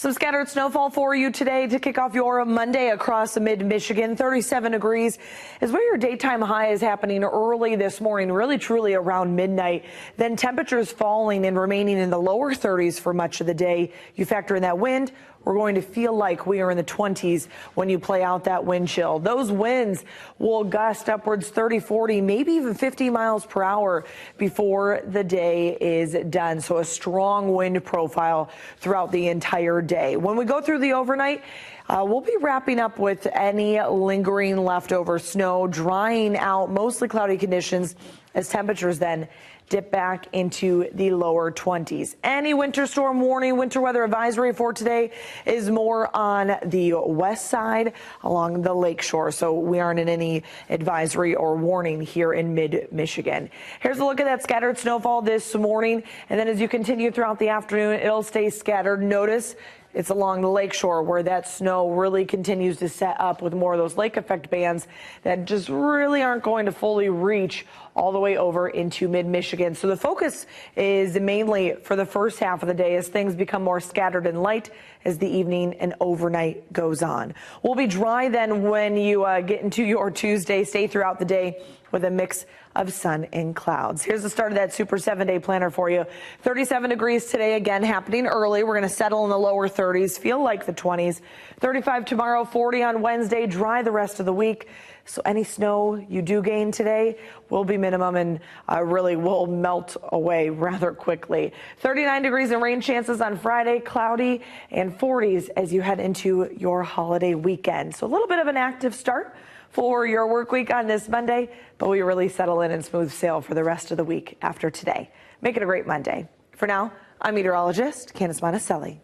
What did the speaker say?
Some scattered snowfall for you today to kick off your Monday across mid-Michigan. 37 degrees is where your daytime high is happening early this morning, really truly around midnight. Then temperatures falling and remaining in the lower 30s for much of the day. You factor in that wind, we're going to feel like we are in the 20s when you play out that wind chill. Those winds will gust upwards 30, 40, maybe even 50 miles per hour before the day is done. So a strong wind profile throughout the entire day. When we go through the overnight, we'll be wrapping up with any lingering leftover snow, drying out, mostly cloudy conditions as temperatures then dip back into the lower 20s. Any winter storm warning, winter weather advisory for today is more on the west side along the lakeshore. So we aren't in any advisory or warning here in mid-Michigan. Here's a look at that scattered snowfall this morning. And then as you continue throughout the afternoon, it'll stay scattered. Notice it's along the lakeshore where that snow really continues to set up with more of those lake effect bands that just really aren't going to fully reach all the way over into mid-Michigan. So the focus is mainly for the first half of the day as things become more scattered and light as the evening and overnight goes on. We'll be dry then when you get into your Tuesday. Stay throughout the day with a mix of sun and clouds. Here's the start of that Super 7-day planner for you. 37 degrees today, again happening early. We're going to settle in the lower 30s, feel like the 20s. 35 tomorrow, 40 on Wednesday, dry the rest of the week. So any snow you do gain today will be minimum and really will melt away rather quickly. 39 degrees and rain chances on Friday, cloudy, and 40s as you head into your holiday weekend. So a little bit of an active start for your work week on this Monday, but we really settle in and smooth sail for the rest of the week after today. Make it a great Monday. For now, I'm meteorologist Candace Monticelli.